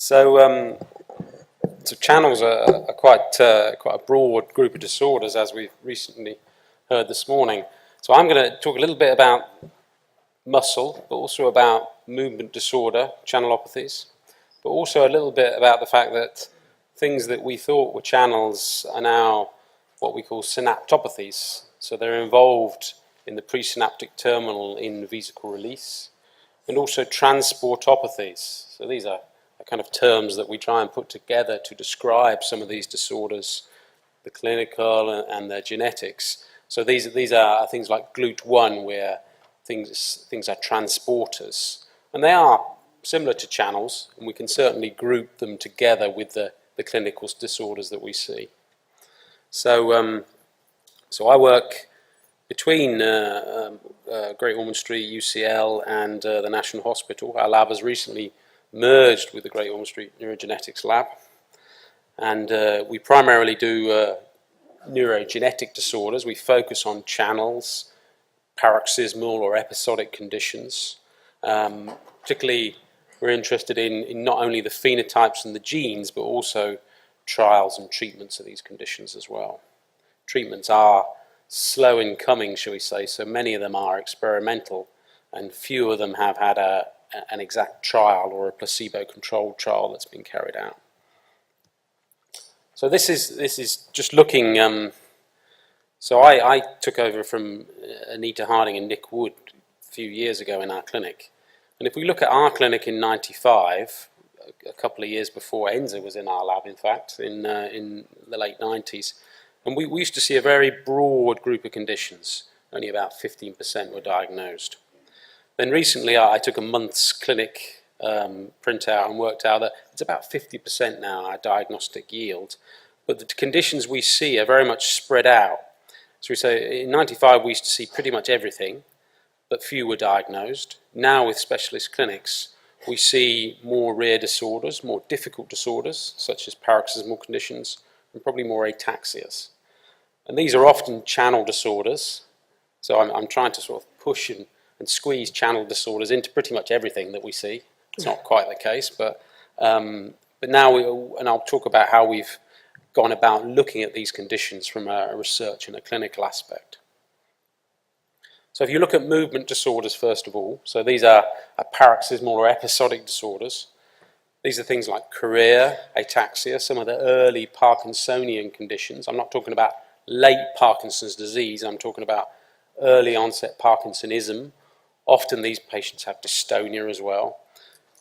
So channels are quite a broad group of disorders, as we've recently heard this morning. So I'm going to talk a little bit about muscle, but also about movement disorder, channelopathies, but also a little bit about the fact that things that we thought were channels are now what we call synaptopathies. So they're involved in the presynaptic terminal in vesicle release, and also transportopathies. So these are kind of terms that we try and put together to describe some of these disorders, the clinical and the genetics. So these are things like GLUT1, where things are transporters, and they are similar to channels, and we can certainly group them together with the clinical disorders that we see. So I work between Great Ormond Street, UCL, and the National Hospital. Our lab has recently merged with the Great Ormond Street Neurogenetics Lab, and we primarily do neurogenetic disorders. We focus on channels, paroxysmal or episodic conditions. Particularly, we're interested in not only the phenotypes and the genes, but also trials and treatments of these conditions as well. Treatments are slow in coming, shall we say, so many of them are experimental, and few of them have had an exact trial or a placebo-controlled trial that's been carried out. So this is just looking. So I took over from Anita Harding and Nick Wood a few years ago in our clinic, and if we look at our clinic in '95, a couple of years before Enza was in our lab, in fact, in the late '90s, and we used to see a very broad group of conditions. Only about 15% were diagnosed. Then recently I took a month's clinic printout and worked out that it's about 50% now, our diagnostic yield. But the conditions we see are very much spread out. So we say in '95 we used to see pretty much everything, but few were diagnosed. Now with specialist clinics, we see more rare disorders, more difficult disorders, such as paroxysmal conditions, and probably more ataxias. And these are often channel disorders. So I'm trying to sort of push and squeeze channel disorders into pretty much everything that we see. It's not quite the case, but now and I'll talk about how we've gone about looking at these conditions from a research and a clinical aspect. So if you look at movement disorders first of all, so these are paroxysmal or episodic disorders. These are things like chorea, ataxia, some of the early Parkinsonian conditions. I'm not talking about late Parkinson's disease, I'm talking about early onset Parkinsonism. Often these patients have dystonia as well.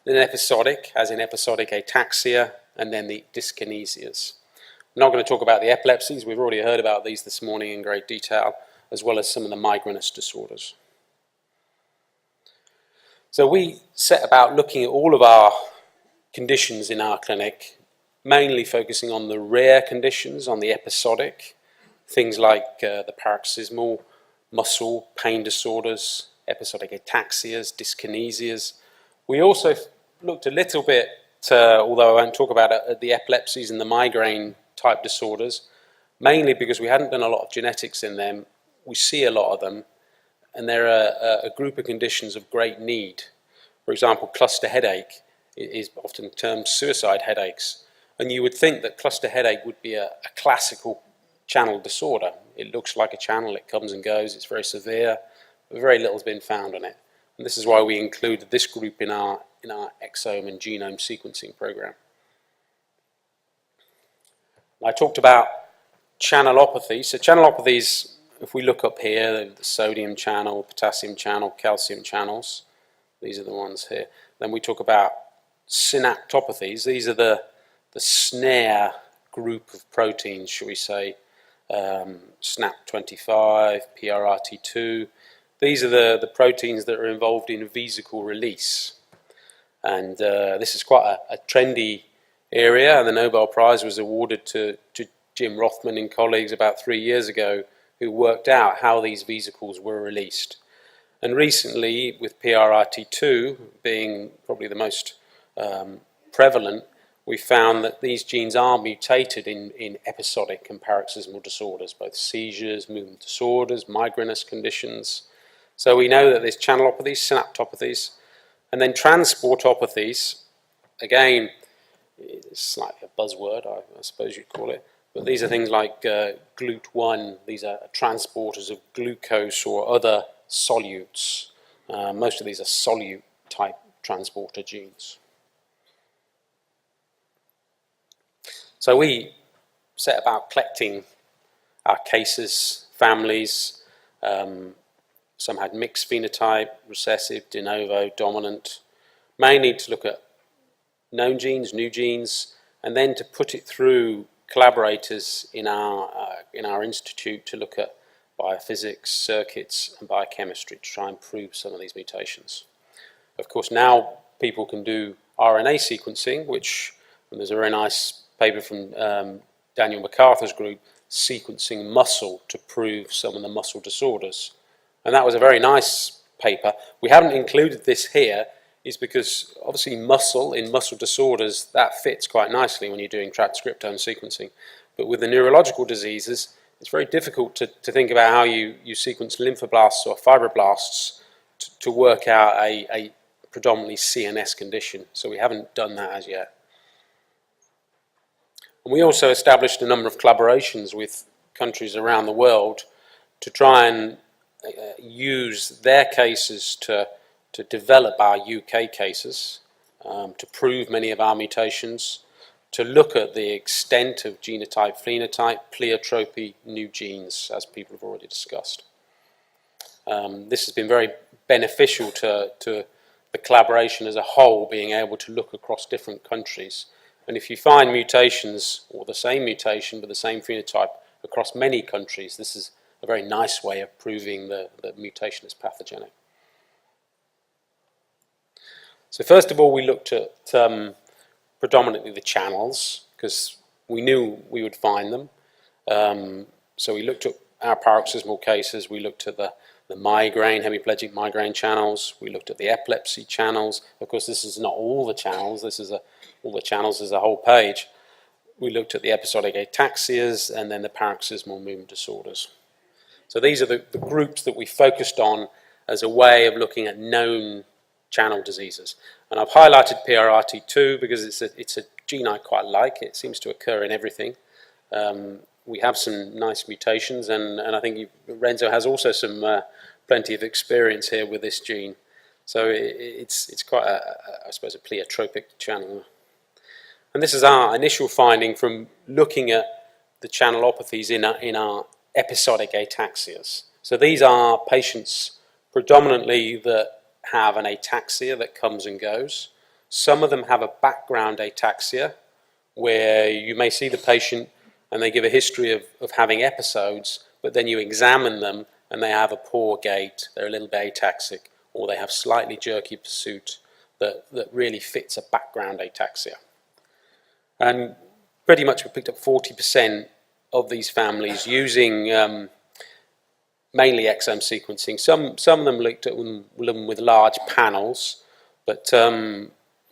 Then episodic, as in episodic ataxia, and then the dyskinesias. I'm not going to talk about the epilepsies, we've already heard about these this morning in great detail, as well as some of the migrainous disorders. So we set about looking at all of our conditions in our clinic, mainly focusing on the rare conditions, on the episodic, things like the paroxysmal, muscle, pain disorders, episodic ataxias, dyskinesias. We also looked a little bit, although I won't talk about it, the epilepsies and the migraine type disorders, mainly because we hadn't done a lot of genetics in them. We see a lot of them, and they're a group of conditions of great need. For example, cluster headache is often termed suicide headaches, and you would think that cluster headache would be a classical channel disorder. It looks like a channel, it comes and goes, it's very severe, but very little has been found on it. And this is why we included this group in our exome and genome sequencing program. I talked about channelopathy. So channelopathies, if we look up here, the sodium channel, potassium channel, calcium channels, these are the ones here. Then we talk about synaptopathies. These are the snare group of proteins, shall we say, SNAP25, PRRT2. These are the proteins that are involved in vesicle release. And this is quite a trendy area, and the Nobel Prize was awarded to Jim Rothman and colleagues about 3 years ago, who worked out how these vesicles were released. And recently, with PRRT2 being probably the most prevalent, we found that these genes are mutated in episodic and paroxysmal disorders, both seizures, movement disorders, migrainous conditions. So we know that there's channelopathies, synaptopathies, and then transportopathies. Again, It's slightly a buzzword, I suppose you'd call it. But these are things like GLUT1. These are transporters of glucose or other solutes. Most of these are solute-type transporter genes. So we set about collecting our cases, families. Some had mixed phenotype, recessive, de novo, dominant, mainly to look at known genes, new genes, and then to put it through collaborators in our institute to look at biophysics, circuits, and biochemistry to try and prove some of these mutations. Of course, now people can do RNA sequencing, which, and there's a very nice paper from Daniel MacArthur's group, sequencing muscle to prove some of the muscle disorders. And that was a very nice paper. We haven't included this here, is because obviously muscle, in muscle disorders, that fits quite nicely when you're doing transcriptome sequencing. But with the neurological diseases, it's very difficult to think about how you sequence lymphoblasts or fibroblasts to work out a predominantly CNS condition. So we haven't done that as yet. And we also established a number of collaborations with countries around the world to try and use their cases to develop our UK cases, to prove many of our mutations, to look at the extent of genotype, phenotype, pleiotropy, new genes, as people have already discussed. This has been very beneficial to the collaboration as a whole, being able to look across different countries. And if you find mutations, or the same mutation but the same phenotype across many countries, this is a very nice way of proving the mutation is pathogenic. So first of all, we looked at predominantly the channels, because we knew we would find them. So we looked at our paroxysmal cases, we looked at the migraine, hemiplegic migraine channels, we looked at the epilepsy channels. Of course, this is not all the channels, this is all the channels is a whole page. We looked at the episodic ataxias and then the paroxysmal movement disorders. So these are the groups that we focused on as a way of looking at known channel diseases. And I've highlighted PRRT2 because it's a gene I quite like. It seems to occur in everything. We have some nice mutations, and I think Renzo has also some plenty of experience here with this gene. So it's quite, I suppose, a pleiotropic channel. And this is our initial finding from looking at the channelopathies in our episodic ataxias. So these are patients predominantly that have an ataxia that comes and goes. Some of them have a background ataxia where you may see the patient and they give a history of having episodes, but then you examine them and they have a poor gait, they're a little bit ataxic, or they have slightly jerky pursuit that really fits a background ataxia. And pretty much we picked up 40% of these families using mainly exome sequencing. Some of them looked at them with large panels, but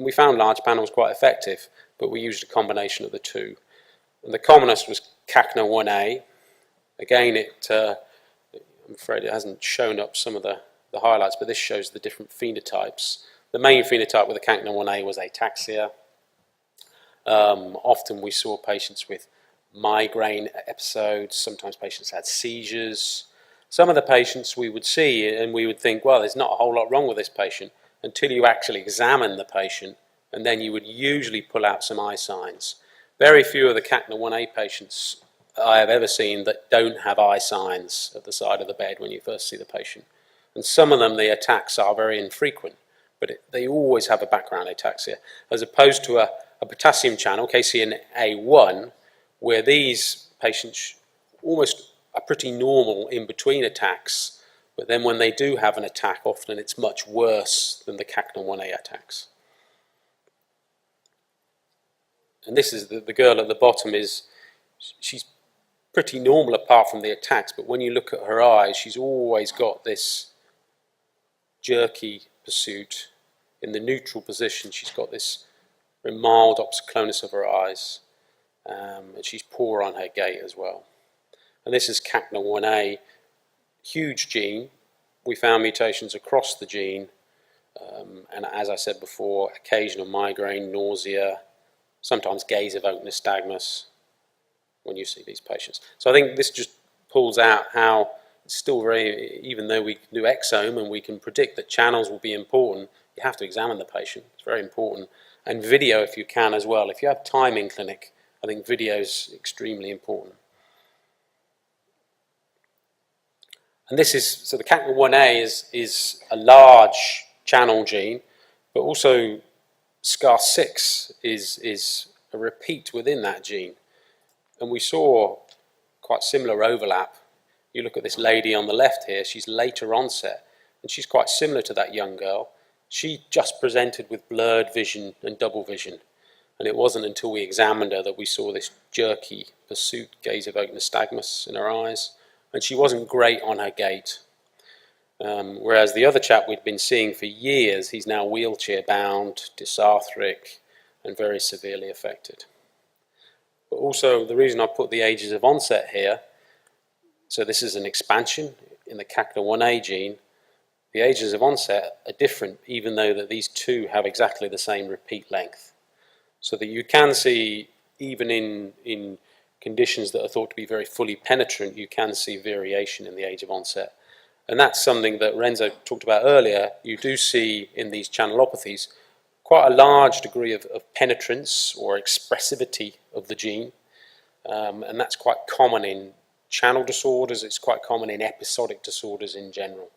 we found large panels quite effective, but we used a combination of the two. And the commonest was CACNA1A. Again, I'm afraid it hasn't shown up some of the highlights, but this shows the different phenotypes. The main phenotype with the CACNA1A was ataxia. Often we saw patients with migraine episodes, sometimes patients had seizures. Some of the patients we would see and we would think, well, there's not a whole lot wrong with this patient until you actually examine the patient, and then you would usually pull out some eye signs. Very few of the CACNA1A patients I have ever seen that don't have eye signs at the side of the bed when you first see the patient. And some of them, the attacks are very infrequent, but they always have a background ataxia, as opposed to a potassium channel, KCNA1, where these patients almost are pretty normal in between attacks, but then when they do have an attack, often it's much worse than the CACNA1A attacks. And this is the girl at the bottom she's pretty normal apart from the attacks, but when you look at her eyes, she's always got this jerky pursuit. In the neutral position, she's got this very mild opsoclonus of her eyes, and she's poor on her gait as well. And this is CACNA1A, huge gene. We found mutations across the gene, and as I said before, occasional migraine, nausea, sometimes gaze-evoked nystagmus when you see these patients. So I think this just pulls out how it's still very, even though we do exome and we can predict that channels will be important, you have to examine the patient. It's very important. And video if you can as well. If you have time in clinic, I think video is extremely important. And this is, so the CACNA1A is a large channel gene, but also SCAR6 is a repeat within that gene. And we saw quite similar overlap. You look at this lady on the left here, she's later onset, and she's quite similar to that young girl. She just presented with blurred vision and double vision. And it wasn't until we examined her that we saw this jerky pursuit gaze-evoked nystagmus in her eyes. And she wasn't great on her gait. Whereas the other chap we'd been seeing for years, he's now wheelchair-bound, dysarthric, and very severely affected. But also, the reason I put the ages of onset here, so this is an expansion in the CACNA1A gene. The ages of onset are different, even though that these two have exactly the same repeat length. So that you can see, even in conditions that are thought to be very fully penetrant, you can see variation in the age of onset. And that's something that Renzo talked about earlier. You do see in these channelopathies quite a large degree of penetrance or expressivity of the gene. And that's quite common in channel disorders. It's quite common in episodic disorders in general.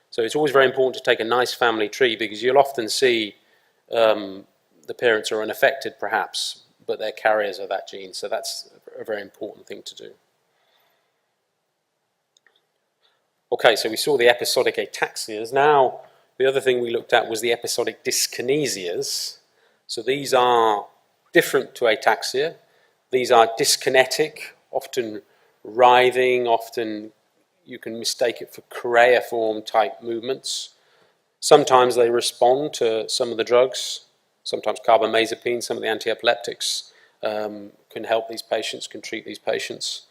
So it's always very important to take a nice family tree, because you'll often see the parents are unaffected perhaps, but they're carriers of that gene. So that's a very important thing to do. Okay, so we saw the episodic ataxias. Now, the other thing we looked at was the episodic dyskinesias. So these are different to ataxia. These are dyskinetic, often writhing, often you can mistake it for choreiform type movements. Sometimes they respond to some of the drugs, sometimes carbamazepine, some of the anti-epileptics can help these patients, can treat these patients.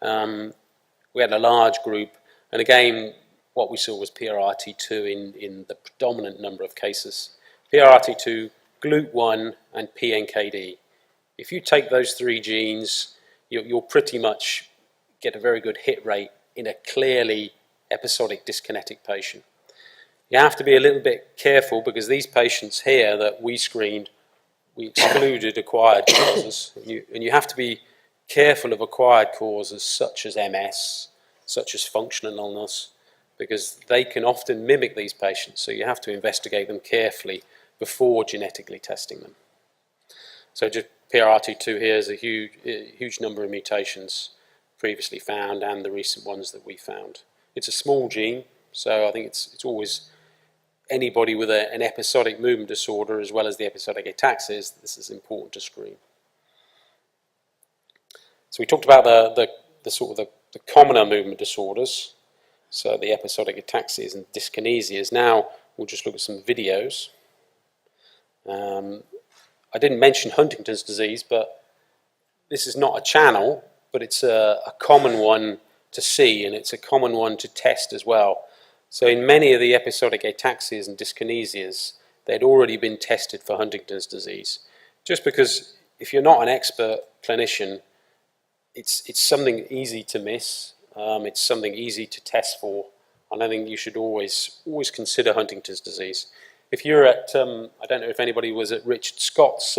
We had a large group, and again, what we saw was PRRT2 in the predominant number of cases. PRRT2, GLUT1, and PNKD. If you take those three genes, you'll pretty much get a very good hit rate in a clearly episodic dyskinetic patient. You have to be a little bit careful, because these patients here that we screened, we excluded acquired causes. And you have to be careful of acquired causes such as MS, such as functional illness, because they can often mimic these patients. So you have to investigate them carefully before genetically testing them. So just PRRT2 here is a huge number of mutations previously found, and the recent ones that we found. It's a small gene, so I think it's always anybody with an episodic movement disorder as well as the episodic ataxias, this is important to screen. So we talked about the sort of the commoner movement disorders, so the episodic ataxias and dyskinesias. Now we'll just look at some videos. I didn't mention Huntington's disease, but this is not a channel, but it's a common one to see, and it's a common one to test as well. So in many of the episodic ataxias and dyskinesias, they'd already been tested for Huntington's disease. Just because if you're not an expert clinician, it's something easy to miss. It's something easy to test for. And I think you should always consider Huntington's disease. If you're at, I don't know if anybody was at Richard Scott's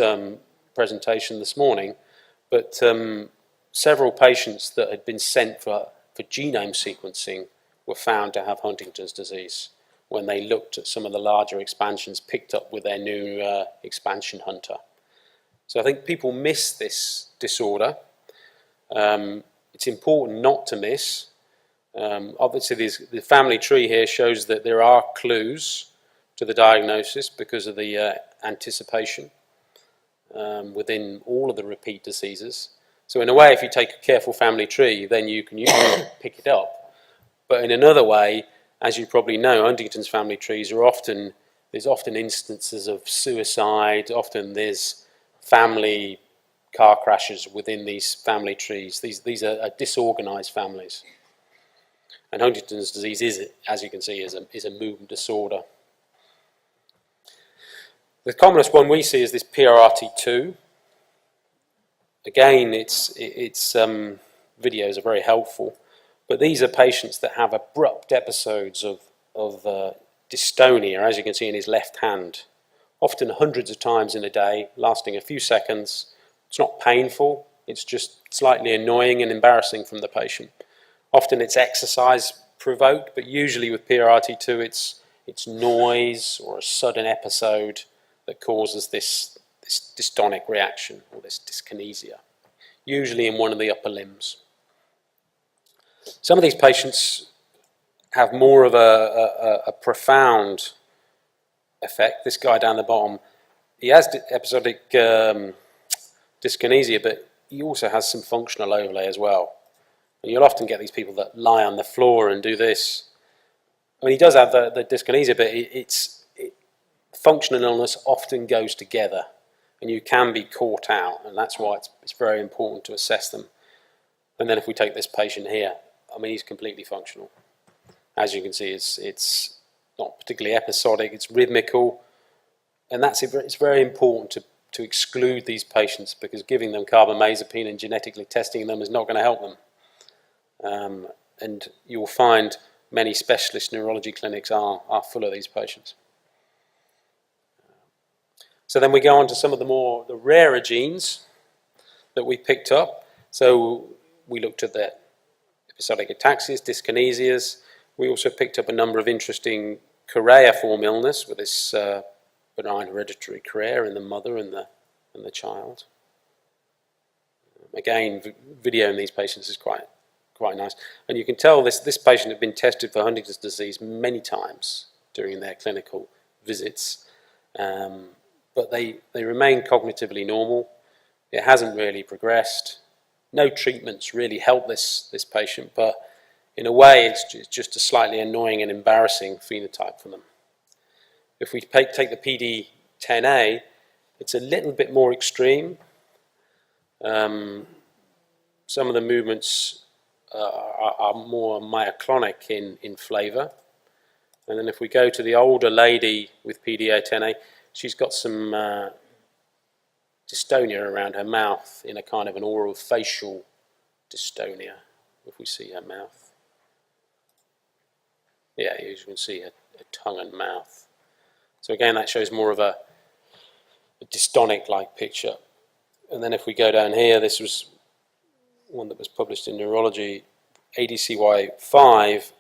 presentation this morning, but several patients that had been sent for genome sequencing were found to have Huntington's disease when they looked at some of the larger expansions picked up with their new expansion hunter. So I think people miss this disorder. It's important not to miss. Obviously the family tree here shows that there are clues to the diagnosis because of the anticipation within all of the repeat diseases. So in a way, if you take a careful family tree, then you can usually pick it up. But in another way, as you probably know, Huntington's family trees are there's often instances of suicide, often there's family car crashes within these family trees. These are disorganized families. And Huntington's disease is, as you can see, is a movement disorder. The commonest one we see is this PRRT2. Again, videos are very helpful, but these are patients that have abrupt episodes of dystonia, as you can see in his left hand, often hundreds of times in a day, lasting a few seconds. It's not painful, it's just slightly annoying and embarrassing from the patient. Often it's exercise provoked, but usually with PRRT2 it's noise or a sudden episode that causes this dystonic reaction, or this dyskinesia, usually in one of the upper limbs. Some of these patients have more of a profound effect. This guy down the bottom, he has episodic dyskinesia, but he also has some functional overlay as well. And you'll often get these people that lie on the floor and do this. I mean, he does have the dyskinesia, but functional illness often goes together, and you can be caught out, and that's why it's very important to assess them. And then if we take this patient here, I mean, he's completely functional. As you can see, it's not particularly episodic, it's rhythmical, and it's very important to exclude these patients, because giving them carbamazepine and genetically testing them is not going to help them. And you'll find many specialist neurology clinics are full of these patients. So then we go on to some of the rarer genes that we picked up. So we looked at the episodic ataxias, dyskinesias. We also picked up a number of interesting choreiform illness with this benign hereditary chorea in the mother and the child. Again, video in these patients is quite nice. And you can tell this patient had been tested for Huntington's disease many times during their clinical visits. But they remain cognitively normal. It hasn't really progressed. No treatments really help this patient, but in a way it's just a slightly annoying and embarrassing phenotype for them. If we take the PD10A, it's a little bit more extreme. Some of the movements are more myoclonic in flavour. And then if we go to the older lady with PDA10A, she's got some dystonia around her mouth in a kind of an oral facial dystonia, if we see her mouth. Yeah, you can see her tongue and mouth. So again, that shows more of a dystonic-like picture. And then if we go down here, this was one that was published in Neurology. ADCY5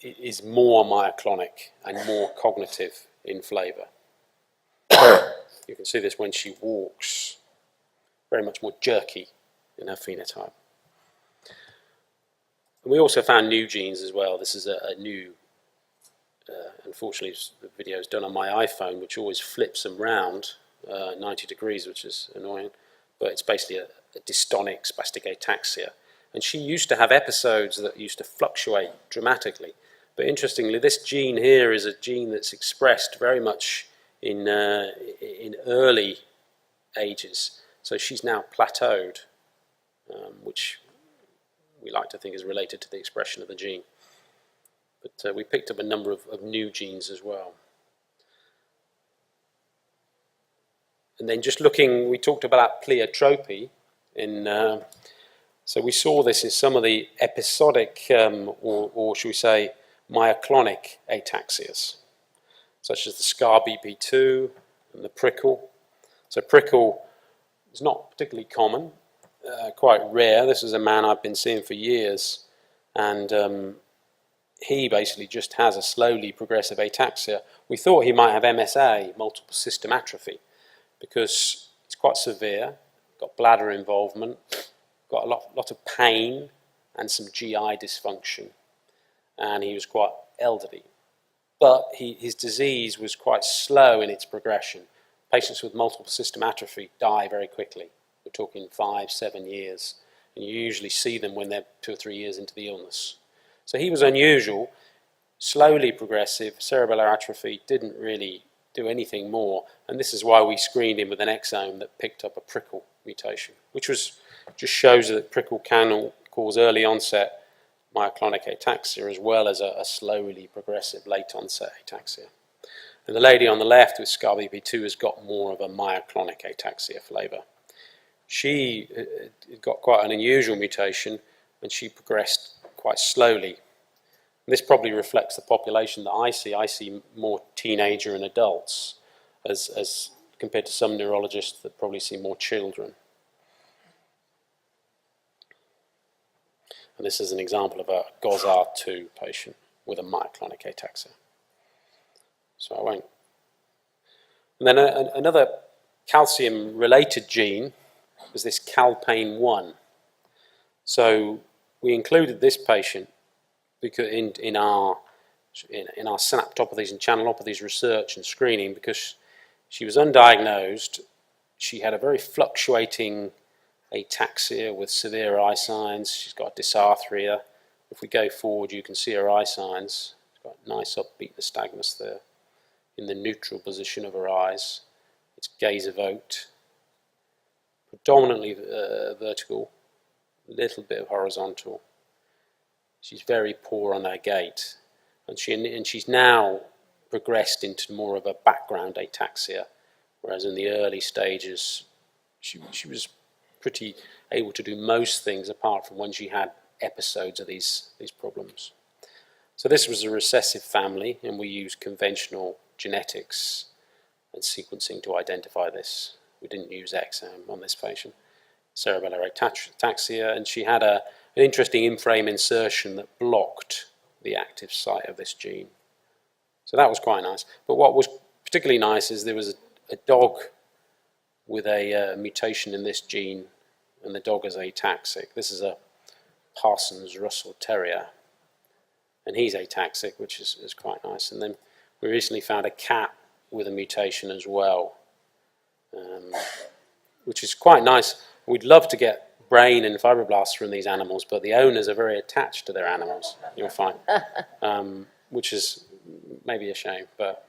is more myoclonic and more cognitive in flavour. You can see this when she walks, very much more jerky in her phenotype. And we also found new genes as well. This is a new, unfortunately the video is done on my iPhone, which always flips them round 90 degrees, which is annoying, but it's basically a dystonic spastic ataxia. And she used to have episodes that used to fluctuate dramatically. But interestingly, this gene here is a gene that's expressed very much in early ages. So she's now plateaued, which we like to think is related to the expression of the gene. But we picked up a number of new genes as well. And then just looking, we talked about pleiotropy. So we saw this in some of the episodic, or should we say, myoclonic ataxias, such as the SCAR-BP2 and the prickle. So prickle is not particularly common, quite rare. This is a man I've been seeing for years, and he basically just has a slowly progressive ataxia. We thought he might have MSA, multiple system atrophy, because it's quite severe, got bladder involvement, got a lot of pain and some GI dysfunction, and he was quite elderly. But his disease was quite slow in its progression. Patients with multiple system atrophy die very quickly. We're talking 5-7 years, and you usually see them when they're 2 or 3 years into the illness. So he was unusual, slowly progressive, cerebellar atrophy, didn't really do anything more, and this is why we screened him with an exome that picked up a prickle mutation, which just shows that prickle can cause early onset myoclonic ataxia as well as a slowly progressive late onset ataxia. And the lady on the left with SCAR-BP2 has got more of a myoclonic ataxia flavour. she got quite an unusual mutation, and she progressed quite slowly. This probably reflects the population that I see. I see more teenager and adults as compared to some neurologists that probably see more children. And this is an example of a GOSR2 patient with a myoclonic ataxia. So I won't. And then another calcium-related gene was this calpain-1. So we included this patient because in our synaptopathies and channelopathies research and screening, because she was undiagnosed. She had a very fluctuating ataxia with severe eye signs. She's got dysarthria. If we go forward, you can see her eye signs. She's got nice upbeat nystagmus there in the neutral position of her eyes. It's gaze evoked, predominantly vertical, a little bit of horizontal. She's very poor on her gait, and she's now progressed into more of a background ataxia, whereas in the early stages she was pretty able to do most things apart from when she had episodes of these problems. So this was a recessive family, and we used conventional genetics and sequencing to identify this. We didn't use exam on this patient. Cerebellar ataxia, and she had an interesting in-frame insertion that blocked the active site of this gene. So that was quite nice. But what was particularly nice is there was a dog with a mutation in this gene, and the dog is ataxic. This is a Parsons Russell Terrier, and he's ataxic, which is quite nice. And then we recently found a cat with a mutation as well, which is quite nice. We'd love to get brain and fibroblasts from these animals, but the owners are very attached to their animals, you'll find, which is maybe a shame. But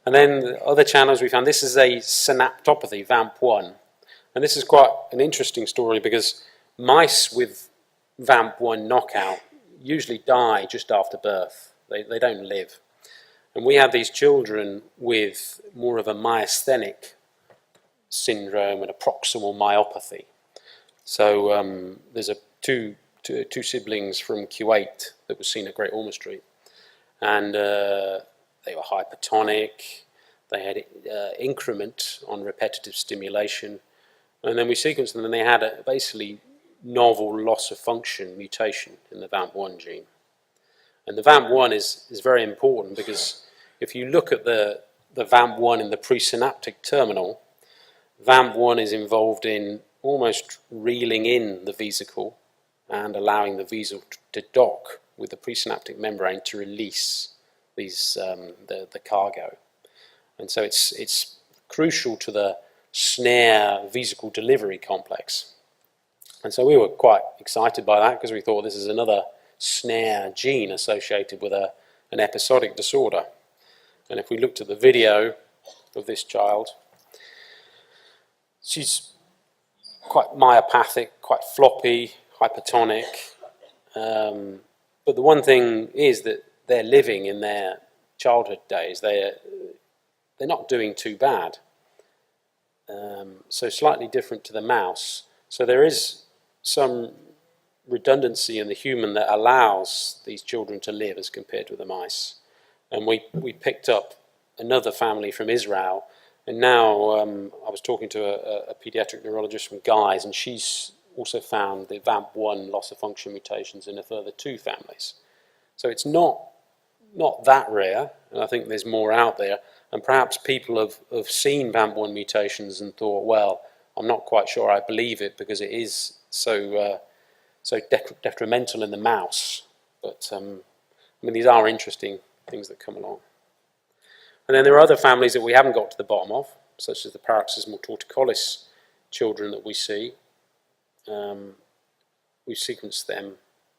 and then the other channels we found, this is a synaptopathy, VAMP1, and this is quite an interesting story because mice with VAMP1 knockout usually die just after birth. They don't live. And we have these children with more of a myasthenic syndrome and a proximal myopathy. So there's two siblings from Kuwait that were seen at Great Ormond Street, and they were hypertonic. They had increment on repetitive stimulation, and then we sequenced them, and they had a basically novel loss of function mutation in the VAMP1 gene. And the VAMP1 is very important because if you look at the VAMP1 in the presynaptic terminal, VAMP1 is involved in almost reeling in the vesicle and allowing the vesicle to dock with the presynaptic membrane to release these the cargo. And so it's crucial to the snare vesicle delivery complex. And so we were quite excited by that because we thought this is another snare gene associated with an episodic disorder. And if we looked at the video of this child, she's quite myopathic, quite floppy, hypertonic. But the one thing is that they're living in their childhood days. They're not doing too bad. So slightly different to the mouse. So there is some redundancy in the human that allows these children to live as compared with the mice. And we picked up another family from Israel, and now I was talking to a pediatric neurologist from Guy's, and she's also found the VAMP1 loss of function mutations in a further 2 families. So it's not that rare, and I think there's more out there, and perhaps people have seen VAMP1 mutations and thought, well, I'm not quite sure I believe it because it is so detrimental in the mouse. But I mean, these are interesting things that come along. And then there are other families that we haven't got to the bottom of, such as the paroxysmal torticollis children that we see. We've sequenced them.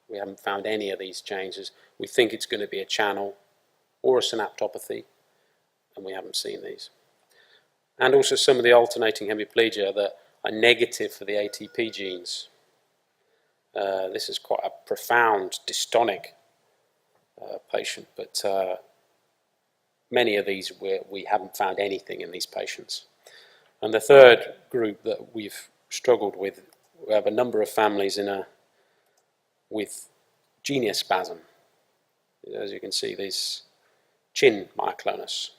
We haven't found any of these changes. We think it's going to be a channel or a synaptopathy, and we haven't seen these. And also some of the alternating hemiplegia that are negative for the ATP genes. This is quite a profound dystonic patient, but many of these we haven't found anything in these patients. And the third group that we've struggled with, we have a number of families with geniospasm. As you can see, these chin myoclonus.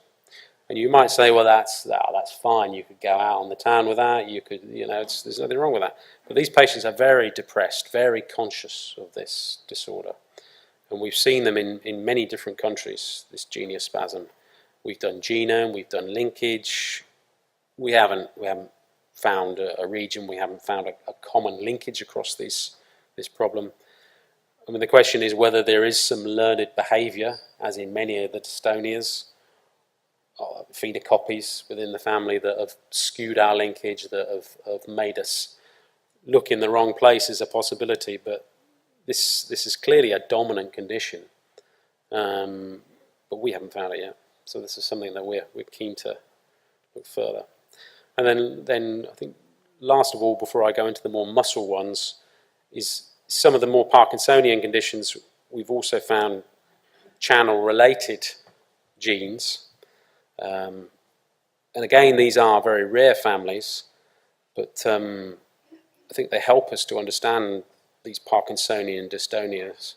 And you might say, well, that's fine. You could go out on the town with that. You could, there's nothing wrong with that. But these patients are very depressed, very conscious of this disorder. And we've seen them in many different countries, this geniospasm. We've done genome, we've done linkage. We haven't found a region, we haven't found a common linkage across this problem. I mean, the question is whether there is some learned behaviour, as in many of the dystonias, phenocopies within the family that have skewed our linkage, that have made us look in the wrong place is a possibility, but this is clearly a dominant condition, but we haven't found it yet. So this is something that we're keen to look further. And then I think last of all, before I go into the more muscle ones, is some of the more Parkinsonian conditions. We've also found channel-related genes. And again, these are very rare families, but I think they help us to understand these Parkinsonian dystonias,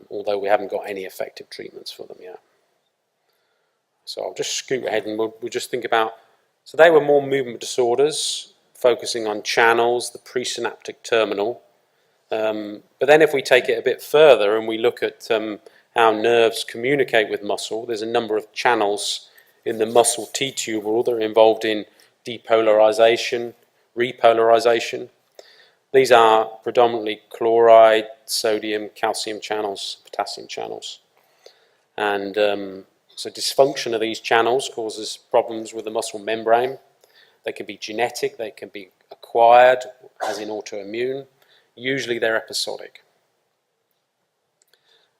although we haven't got any effective treatments for them yet. So I'll just scoot ahead and we'll just think about, so they were more movement disorders, focusing on channels, the presynaptic terminal. But then if we take it a bit further and we look at how nerves communicate with muscle, there's a number of channels in the muscle T-tubule that are involved in depolarization, repolarization. These are predominantly chloride, sodium, calcium channels, potassium channels. And so dysfunction of these channels causes problems with the muscle membrane. They can be genetic, they can be acquired, as in autoimmune. Usually they're episodic.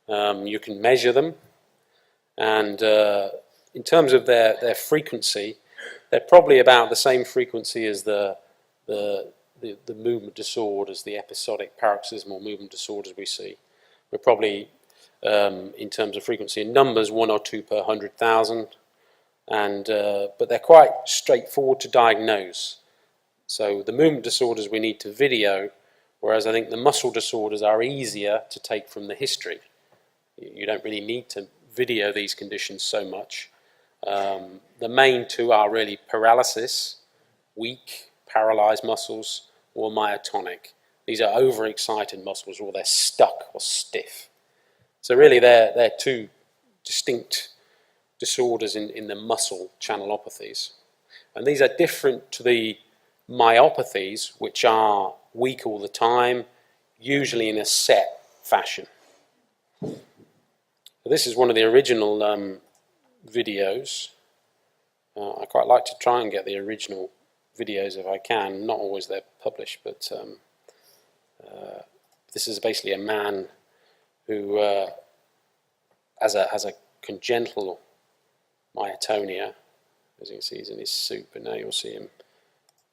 You can measure them, and in terms of their frequency, they're probably about the same frequency as the movement disorders, the episodic paroxysmal movement disorders we see. We're probably, in terms of frequency in numbers, 1 or 2 per 100,000, but they're quite straightforward to diagnose. So the movement disorders we need to video, whereas I think the muscle disorders are easier to take from the history. You don't really need to video these conditions so much. The main two are really paralysis, weak, paralyzed muscles, or myotonic. These are overexcited muscles, or they're stuck or stiff. So really they're two distinct disorders in the muscle channelopathies. And these are different to the myopathies, which are weak all the time, usually in a set fashion. This is one of the original videos. I quite like to try and get the original videos if I can. Not always they're published, but this is basically a man who has a congenital myotonia. As you can see, he's in his suit, but now you'll see him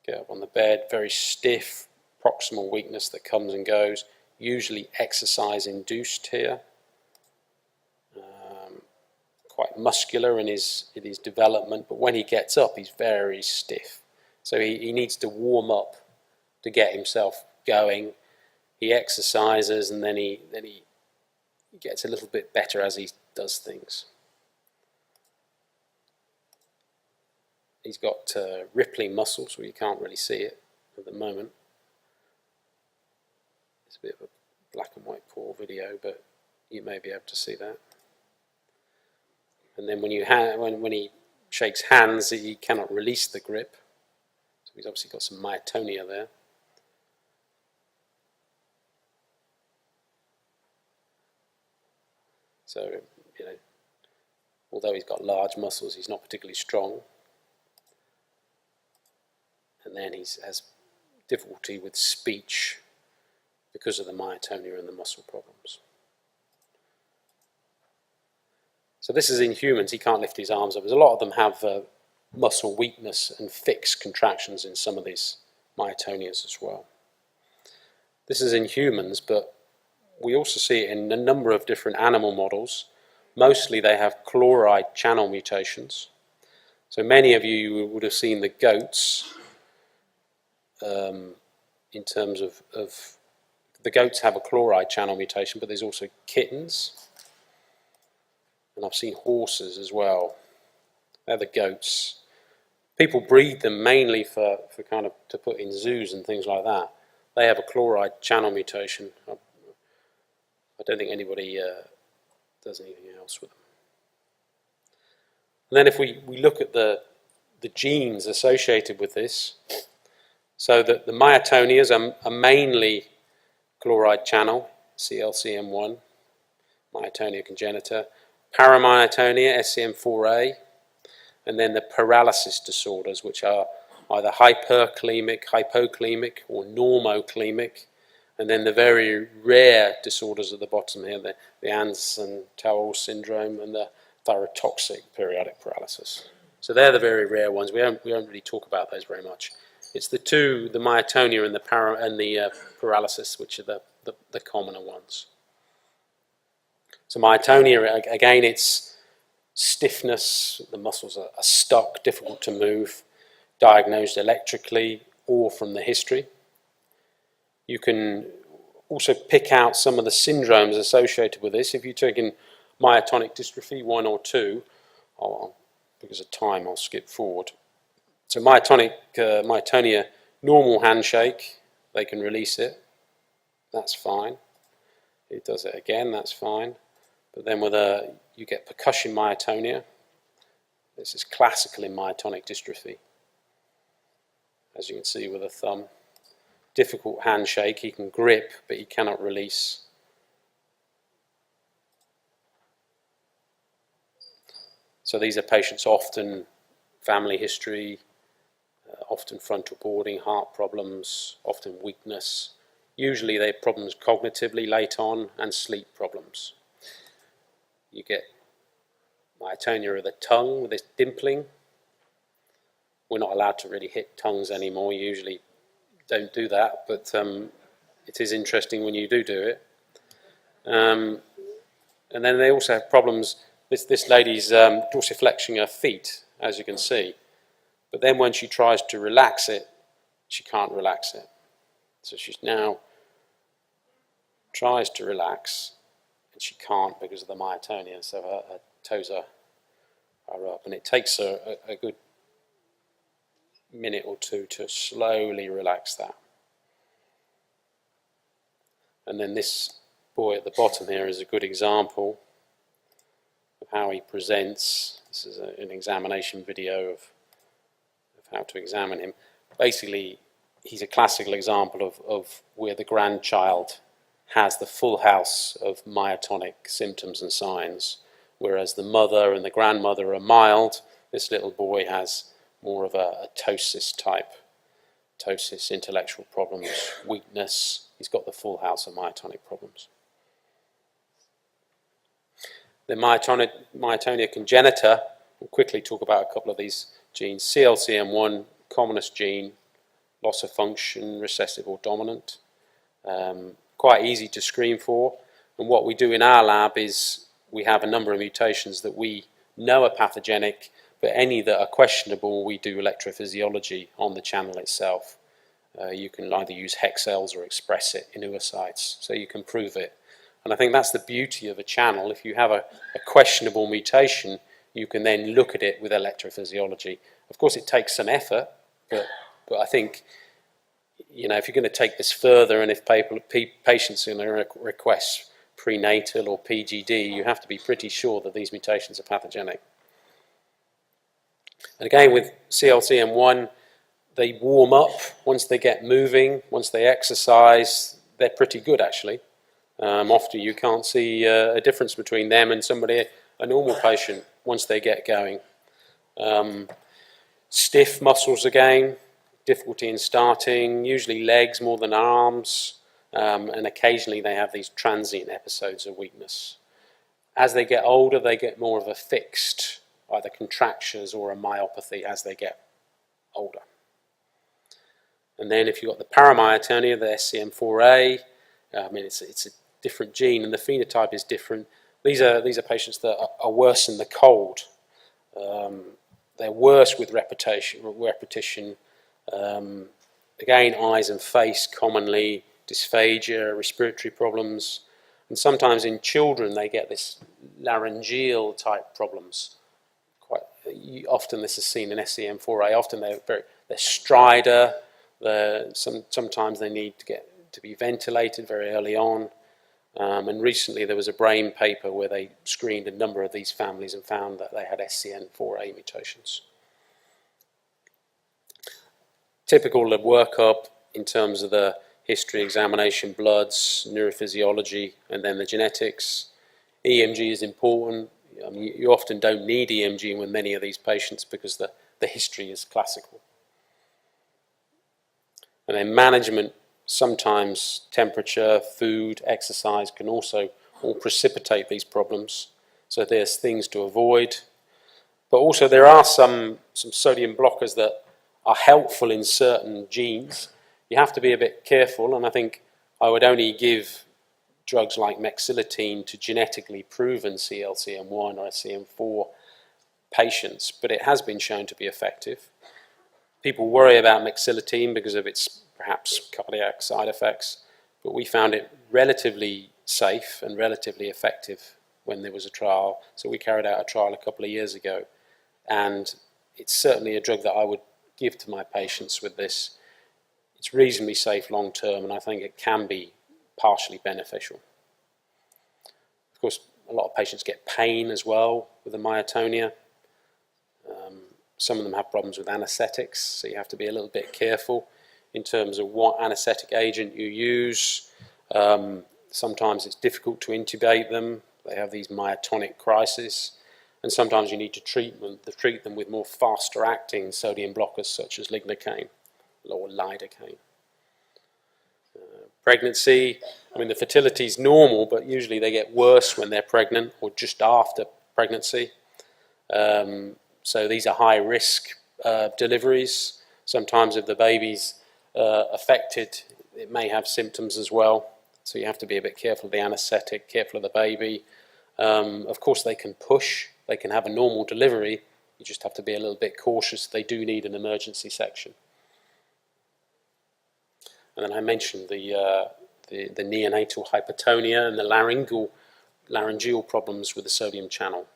get up on the bed, very stiff, proximal weakness that comes and goes, usually exercise induced here. Quite muscular in his development, but when he gets up, he's very stiff. So he needs to warm up to get himself going. He exercises, and then he gets a little bit better as he does things. He's got rippling muscles, so you can't really see it at the moment. It's a bit of a black and white poor video, but you may be able to see that. And then when he shakes hands, he cannot release the grip. So he's obviously got some myotonia there. So, although he's got large muscles, he's not particularly strong. And then he has difficulty with speech because of the myotonia and the muscle problems. So this is in humans. He can't lift his arms up. A lot of them have muscle weakness and fixed contractions in some of these myotonias as well. This is in humans, but we also see it in a number of different animal models. Mostly they have chloride channel mutations. So many of you would have seen the goats in terms of the goats have a chloride channel mutation, but there's also kittens, and I've seen horses as well. They're the goats. People breed them mainly for kind of to put in zoos and things like that. They have a chloride channel mutation. I don't think anybody does anything else with them. And then if we look at the genes associated with this, so that the myotonias are mainly chloride channel, CLCM1, myotonia congenita, paramyotonia, SCM4A, and then the paralysis disorders, which are either hyperkalemic, hypokalemic, or normocalemic, and then the very rare disorders at the bottom here, the Andersen-Tawil syndrome and the thyrotoxic periodic paralysis. So they're the very rare ones. We don't really talk about those very much. It's the two, the myotonia and the paralysis, which are the commoner ones. So myotonia, again, it's stiffness, the muscles are stuck, difficult to move, diagnosed electrically or from the history. You can also pick out some of the syndromes associated with this. If you're taking myotonic dystrophy 1 or 2, because of time I'll skip forward. So myotonia, normal handshake, they can release it, that's fine. It does it again, that's fine. But then you get percussion myotonia. This is classical in myotonic dystrophy, as you can see with a thumb. Difficult handshake, he can grip, but he cannot release. So these are patients often family history, often frontal boarding, heart problems, often weakness. Usually they have problems cognitively late on and sleep problems. You get myotonia of the tongue with this dimpling. We're not allowed to really hit tongues anymore. You usually don't do that, but it is interesting when you do it. And then they also have problems. This lady's dorsiflexing her feet, as you can see. But then when she tries to relax it, she can't relax it. So she's now tries to relax, and she can't because of the myotonia. So her toes are up, and it takes her a good minute or two to slowly relax that. And then this boy at the bottom here is a good example of how he presents. This is an examination video of how to examine him. Basically, he's a classical example of where the grandchild has the full house of myotonic symptoms and signs, whereas the mother and the grandmother are mild. This little boy has more of a ptosis type, ptosis, intellectual problems, weakness. He's got the full house of myotonic problems. The myotonia congenita, we'll quickly talk about a couple of these genes. CLCM1, commonest gene, loss of function, recessive or dominant. Quite easy to screen for. And what we do in our lab is we have a number of mutations that we know are pathogenic, but any that are questionable, we do electrophysiology on the channel itself. You can either use hex cells or express it in oocytes, so you can prove it. And I think that's the beauty of a channel. If you have a questionable mutation, you can then look at it with electrophysiology. Of course, it takes some effort, but I think, you know, if you're going to take this further, and if patients are going to request prenatal or PGD, you have to be pretty sure that these mutations are pathogenic. And again, with CLCM1, they warm up once they get moving, once they exercise, they're pretty good actually. Often you can't see a difference between them and somebody, a normal patient, once they get going. Stiff muscles again, difficulty in starting, usually legs more than arms, and occasionally they have these transient episodes of weakness. As they get older, they get more of a fixed, either contractures or a myopathy as they get older. And then if you've got the paramyotonia, the SCM4A, it's a different gene and the phenotype is different. These are patients that are worse in the cold. they're worse with repetition. Again, eyes and face commonly, dysphagia, respiratory problems, and sometimes in children they get this laryngeal type problems. Quite often this is seen in SCM4A. Often they're stridor. Sometimes they need to be ventilated very early on. And recently there was a brain paper where they screened a number of these families and found that they had SCN4A mutations. Typical workup in terms of the history, examination, bloods, neurophysiology, and then the genetics. EMG is important. You often don't need EMG with many of these patients because the history is classical. And then management, sometimes temperature, food, exercise can also all precipitate these problems. So there's things to avoid. But also there are some sodium blockers that are helpful in certain genes. You have to be a bit careful, and I think I would only give drugs like mexiletine to genetically proven CLCM1 or SCM4 patients, but it has been shown to be effective. People worry about mexiletine because of its perhaps cardiac side effects, but we found it relatively safe and relatively effective when there was a trial. So we carried out a trial a couple of years ago, and it's certainly a drug that I would give to my patients with this. It's reasonably safe long term, and I think it can be partially beneficial. Of course, a lot of patients get pain as well with the myotonia. Some of them have problems with anesthetics, so you have to be a little bit careful in terms of what anesthetic agent you use. Sometimes it's difficult to intubate them. They have these myotonic crises, and sometimes you need to treat them with more faster acting sodium blockers such as lignocaine or lidocaine. Pregnancy, I mean the fertility is normal, but usually they get worse when they're pregnant or just after pregnancy. So these are high risk deliveries. Sometimes if the baby's affected, it may have symptoms as well. So you have to be a bit careful of the anesthetic, careful of the baby. Of course they can push, they can have a normal delivery. You just have to be a little bit cautious. They do need an emergency section. And then I mentioned the neonatal hypotonia and the laryngeal problems with the sodium channel.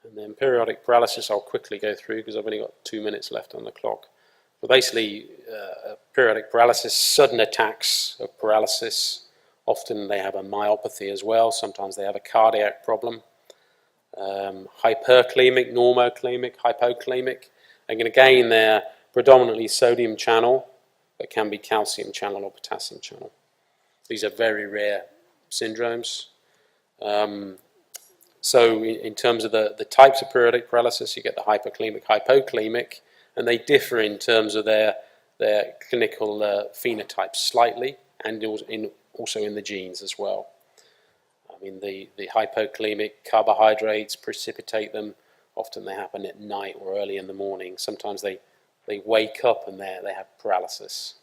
And then periodic paralysis I'll quickly go through because I've only got 2 minutes left on the clock. But basically, periodic paralysis, sudden attacks of paralysis. Often they have a myopathy as well. Sometimes they have a cardiac problem. Hyperkalemic, normokalemic, hypokalemic. And again, they're predominantly sodium channel, but can be calcium channel or potassium channel. These are very rare syndromes. So in terms of the types of periodic paralysis, you get the hyperkalemic, hypokalemic, and they differ in terms of their clinical phenotypes slightly, and also in the genes as well. I mean, the hypokalemic carbohydrates precipitate them. Often they happen at night or early in the morning. Sometimes they wake up and they have paralysis.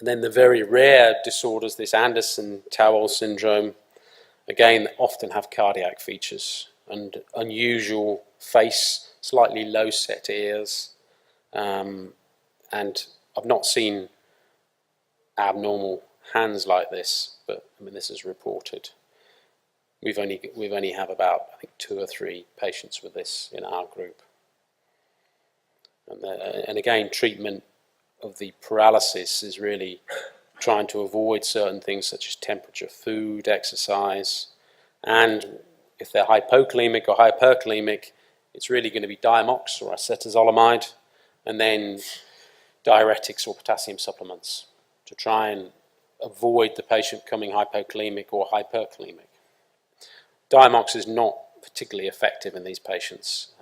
And then the very rare disorders, this Anderson-Tawil syndrome, again, often have cardiac features and unusual face, slightly low-set ears, and I've not seen abnormal hands like this, but I mean this is reported. We've only have about I think 2 or 3 patients with this in our group, and again treatment of the paralysis is really trying to avoid certain things such as temperature, food, exercise, and if they're hypokalemic or hyperkalemic, it's really going to be Diamox or acetazolamide, and then diuretics or potassium supplements to try and avoid the patient becoming hypokalemic or hyperkalemic. Diamox is not particularly effective in these patients.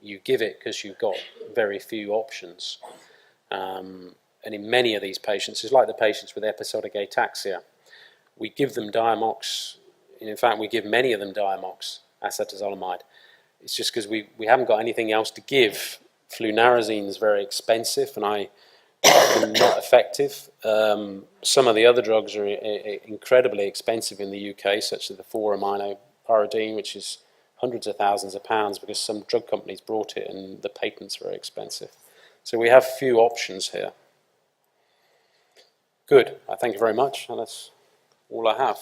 You give it because you've got very few options. And in many of these patients, it's like the patients with episodic ataxia. We give them Diamox, and in fact we give many of them Diamox, acetazolamide. It's just because we haven't got anything else to give. Flunarizine is very expensive and not effective. Some of the other drugs are incredibly expensive in the UK, such as the 4-aminopyridine, which is hundreds of thousands of pounds because some drug companies brought it and the patents were expensive. So we have few options here. Good. I thank you very much, and that's all I have.